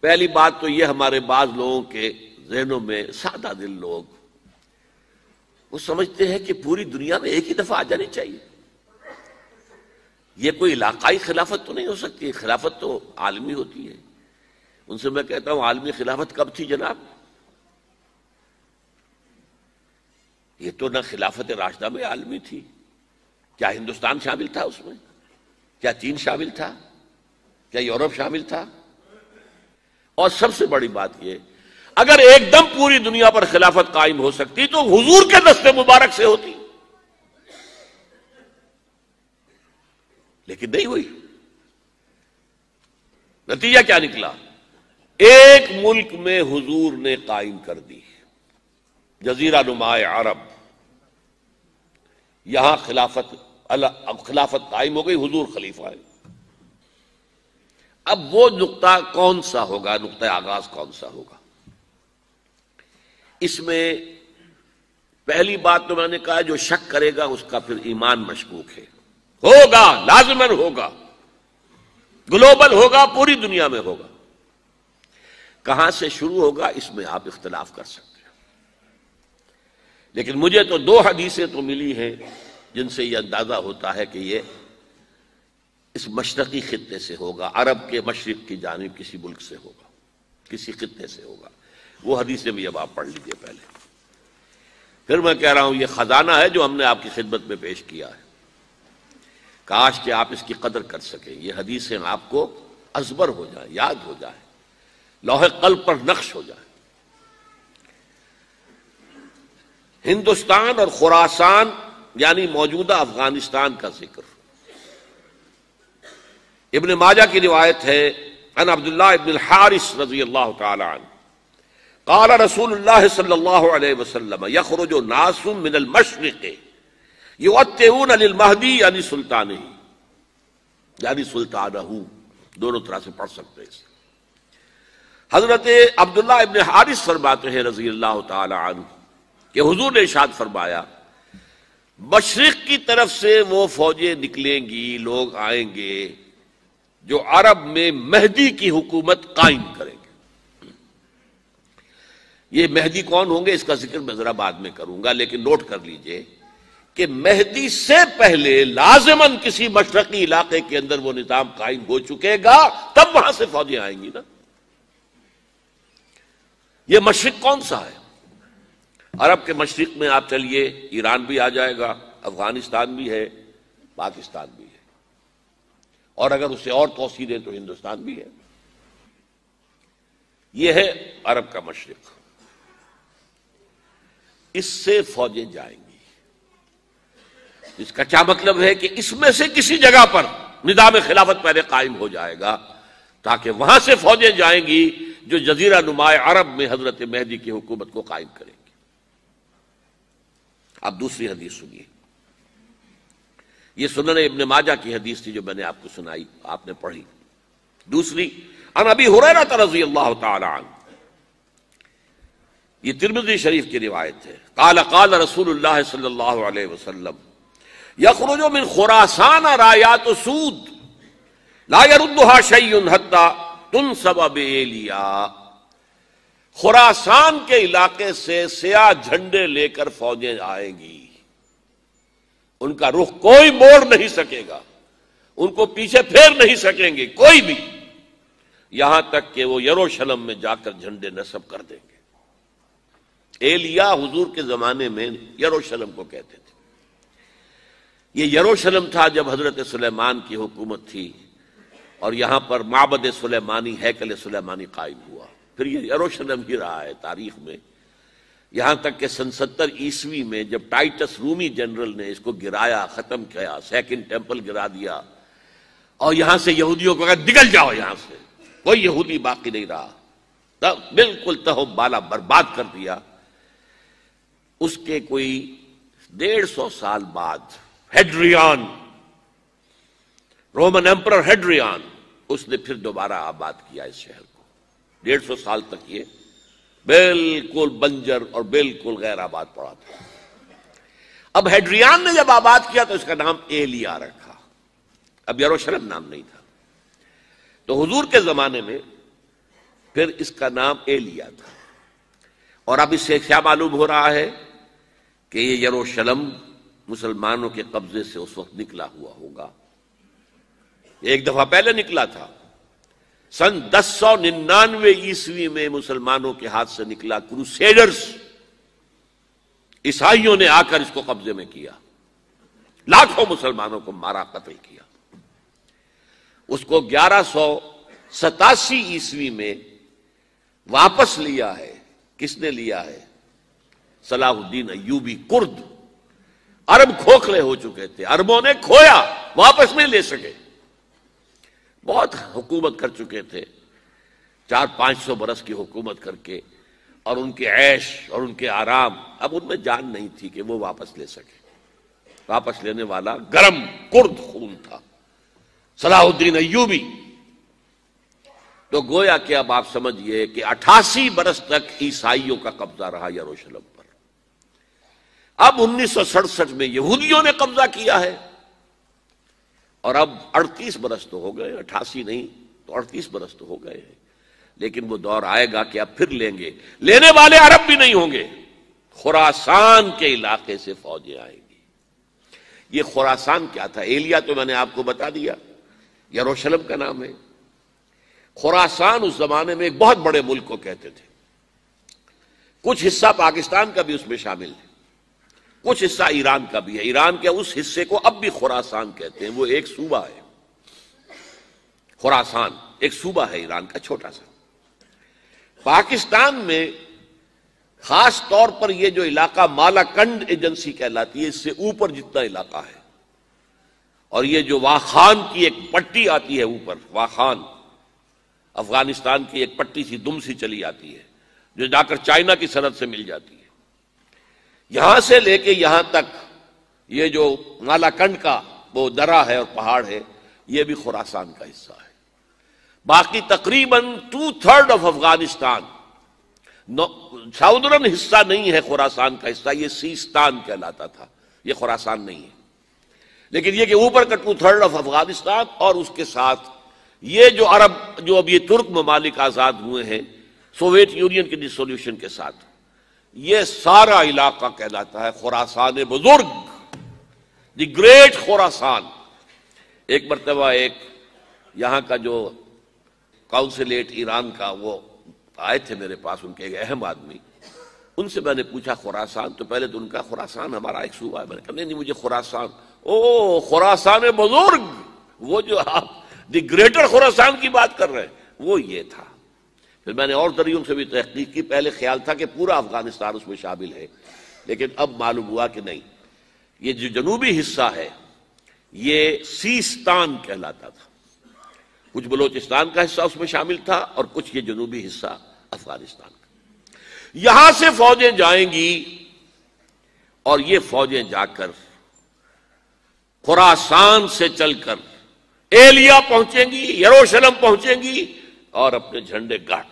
پہلی بات تو یہ ہمارے بعض لوگوں کے ذہنوں میں سادہ دل لوگ وہ سمجھتے ہیں کہ پوری دنیا میں ایک ہی دفعہ آ جانی چاہیے. یہ کوئی علاقائی خلافت تو نہیں ہو سکتی، خلافت تو عالمی ہوتی ہے. ان سے میں کہتا ہوں عالمی خلافت کب تھی جناب؟ یہ تو نہ خلافت راشدہ میں عالمی تھی. کیا ہندوستان شامل تھا اس میں؟ کیا چین شامل تھا؟ کیا یورپ شامل تھا؟ اور سب سے بڑی بات یہ، اگر ایک دم پوری دنیا پر خلافت قائم ہو سکتی تو حضور کے دست مبارک سے ہوتی، لیکن نہیں ہوئی. نتیجہ کیا نکلا؟ ایک ملک میں حضور نے قائم کر دی، جزیرہ نما عرب، یہاں خلافت قائم ہو گئی، حضور خلیفہ ہے. اب وہ نقطہ کون سا ہوگا، نقطہ آغاز کون سا ہوگا؟ اس میں پہلی بات تو میں نے کہا جو شک کرے گا اس کا پھر ایمان مشکوک ہے. ہوگا، لازماً ہوگا، گلوبل ہوگا، پوری دنیا میں ہوگا. کہاں سے شروع ہوگا اس میں آپ اختلاف کر سکتے ہیں، لیکن مجھے تو دو حدیثیں تو ملی ہیں جن سے یہ اندازہ ہوتا ہے کہ یہ اس مشرقی خطے سے ہوگا، عرب کے مشرق کی جانب کسی ملک سے ہوگا، کسی خطے سے ہوگا. وہ حدیثیں بھی اب آپ پڑھ لیجئے پہلے. پھر میں کہہ رہا ہوں یہ خزانہ ہے جو ہم نے آپ کی خدمت میں پیش کیا ہے، کاش کہ آپ اس کی قدر کر سکیں. یہ حدیثیں آپ کو ازبر ہو جائیں، یاد ہو جائیں، لوح قلب پر نقش ہو جائیں. ہندوستان اور خراسان یعنی موجودہ افغانستان کا ذکر ابن ماجہ کی روایت ہے عن عبداللہ ابن الحارث رضی اللہ تعالی عنہ قال رسول اللہ صلی اللہ علیہ وسلم یخرج ناس من المشرق یؤتئون للمہدی یعنی سلطانہ، یعنی سلطانہ، دونوں طرح سے پڑھ سکتے ہیں. حضرت عبداللہ ابن حارث فرماتے ہیں رضی اللہ تعالی عنہ کہ حضور نے ارشاد فرمایا مشرق کی طرف سے وہ فوجیں نکلیں گی، لوگ آئیں گے جو عرب میں مہدی کی حکومت قائم کریں گے. یہ مہدی کون ہوں گے اس کا ذکر میں ذرا بعد میں کروں گا، لیکن نوٹ کر لیجئے کہ مہدی سے پہلے لازماً کسی مشرقی علاقے کے اندر وہ نظام قائم ہو چکے گا، تب وہاں سے فوجیں آئیں گی نا. یہ مشرق کون سا ہے؟ عرب کے مشرق میں آپ چلیے ایران بھی آ جائے گا، افغانستان بھی ہے، پاکستان بھی ہے، اور اگر اسے اور توسیع دیں تو ہندوستان بھی ہے. یہ ہے عرب کا مشرق. اس سے فوجیں جائیں گی. اس کا کیا مطلب ہے کہ اس میں سے کسی جگہ پر نظام خلافت پہلے قائم ہو جائے گا تاکہ وہاں سے فوجیں جائیں گی جو جزیرہ نما عرب میں حضرت مہدی کی حکومت کو قائم کریں گے. اب دوسری حدیث سنیے. یہ سنن ابن ماجہ کی حدیث تھی جو میں نے آپ کو سنائی، آپ نے پڑھی. دوسری عن ابی ہریرہ رضی اللہ تعالی عنہ، یہ ترمذی شریف کی روایت ہے. قال قال رسول اللہ صلی اللہ علیہ وسلم یخرج من خراسان رایات سود لا يردها شیء حتی تنصب بایلیا. خراسان کے علاقے سے سیاہ جھنڈے لے کر فوجیں آئیں گی، ان کا رخ کوئی موڑ نہیں سکے گا، ان کو پیچھے پھیر نہیں سکیں گے کوئی بھی، یہاں تک کہ وہ یروشلم میں جا کر جھنڈے نصب کر دیں گے. ایلیا حضور کے زمانے میں یروشلم کو کہتے تھے. یہ یروشلم تھا جب حضرت سلیمان کی حکومت تھی اور یہاں پر معبد سلیمانی، ہیکل سلیمانی قائم ہوا. پھر یہ یروشلم ہی رہا ہے تاریخ میں، یہاں تک کہ سن 70 عیسوی میں جب ٹائٹس رومی جنرل نے اس کو گرایا، ختم کیا، سیکنڈ ٹیمپل گرا دیا اور یہاں سے یہودیوں کو کہا نکل جاؤ، یہاں سے کوئی یہودی باقی نہیں رہا، تب بالکل تہو بالا برباد کر دیا. اس کے کوئی 150 سال بعد ہیڈریان، رومن ایمپرر ہیڈریان، اس نے پھر دوبارہ آباد کیا اس شہر کو. 150 سال تک یہ بالکل بنجر اور بالکل غیر آباد پڑا تھا. اب ہیڈریان نے جب آباد کیا تو اس کا نام ایلیا رکھا، اب یروشلم نام نہیں تھا. تو حضور کے زمانے میں پھر اس کا نام ایلیا تھا۔ اور اب اس سے کیا معلوم ہو رہا ہے کہ یہ یروشلم مسلمانوں کے قبضے سے اس وقت نکلا ہوا ہوگا۔ ایک دفعہ پہلے نکلا تھا، سن 1099 عیسوی میں مسلمانوں کے ہاتھ سے نکلا، کروسیڈرز عیسائیوں نے آ کر اس کو قبضے میں کیا، لاکھوں مسلمانوں کو مارا، قتل کیا۔ اس کو 1187 عیسوی میں واپس لیا ہے۔ کس نے لیا ہے؟ صلاح الدین ایوبی، کرد۔ عرب کھوکھلے ہو چکے تھے، عربوں نے کھویا، واپس نہیں لے سکے۔ بہت حکومت کر چکے تھے، 400-500 برس کی حکومت کر کے، اور ان کے عیش اور ان کے آرام، اب ان میں جان نہیں تھی کہ وہ واپس لے سکے۔ واپس لینے والا گرم کرد خون تھا، صلاح الدین ایوبی۔ تو گویا کہ اب آپ سمجھئے کہ 88 برس تک عیسائیوں کا قبضہ رہا یروشلم پر۔ اب 1967 میں یہودیوں نے قبضہ کیا ہے، اور اب 38 برس تو ہو گئے، 88 نہیں تو 38 برس تو ہو گئے ہیں۔ لیکن وہ دور آئے گا کہ اب پھر لیں گے، لینے والے عرب بھی نہیں ہوں گے، خراسان کے علاقے سے فوجیں آئیں گی۔ یہ خراسان کیا تھا؟ ایلیا تو میں نے آپ کو بتا دیا، یروشلم کا نام ہے۔ خراسان اس زمانے میں ایک بہت بڑے ملک کو کہتے تھے، کچھ حصہ پاکستان کا بھی اس میں شامل ہے، کچھ حصہ ایران کا بھی ہے۔ ایران کے اس حصے کو اب بھی خراسان کہتے ہیں، وہ ایک صوبہ ہے۔ خراسان ایک صوبہ ہے ایران کا، چھوٹا سا۔ پاکستان میں خاص طور پر یہ جو علاقہ مالاکنڈ ایجنسی کہلاتی ہے، اس سے اوپر جتنا علاقہ ہے، اور یہ جو واخان کی ایک پٹی آتی ہے اوپر، واخان افغانستان کی ایک پٹی سی دم سی چلی آتی ہے، جو جا کر چائنا کی سرحد سے مل جاتی ہے، یہاں سے لے کے یہاں تک یہ جو مالاکنڈ کا وہ درہ ہے اور پہاڑ ہے، یہ بھی خراسان کا حصہ ہے۔ باقی تقریباً 2/3 آف افغانستان، ساؤدرن حصہ نہیں ہے خراسان کا حصہ، یہ سیستان کہلاتا تھا، یہ خراسان نہیں ہے۔ لیکن یہ کہ اوپر کا 2/3 آف افغانستان، اور اس کے ساتھ یہ جو عرب، جو اب یہ ترک ممالک آزاد ہوئے ہیں سوویت یونین کی ڈسولوشن کے ساتھ، یہ سارا علاقہ کہلاتا ہے خراسان بزرگ، دی گریٹ خراسان۔ ایک مرتبہ ایک یہاں کا جو کاؤنسلیٹ ایران کا، وہ آئے تھے میرے پاس، ان کے ایک اہم آدمی، ان سے میں نے پوچھا خراسان، تو پہلے تو ان کا خراسان ہمارا ایک صوبہ ہے، میں نے کہا نہیں مجھے خراسان، او خراسان بزرگ، وہ جو آپ دی گریٹر خراسان کی بات کر رہے ہیں، وہ یہ تھا۔ پھر میں نے اور ذریعوں سے بھی تحقیق کی، پہلے خیال تھا کہ پورا افغانستان اس میں شامل ہے، لیکن اب معلوم ہوا کہ نہیں، یہ جو جنوبی حصہ ہے یہ سیستان کہلاتا تھا، کچھ بلوچستان کا حصہ اس میں شامل تھا، اور کچھ یہ جنوبی حصہ افغانستان کا۔ یہاں سے فوجیں جائیں گی، اور یہ فوجیں جا کر خراسان سے چل کر ایلیا پہنچیں گی، یروشلم پہنچیں گی، اور اپنے جھنڈے گاڑ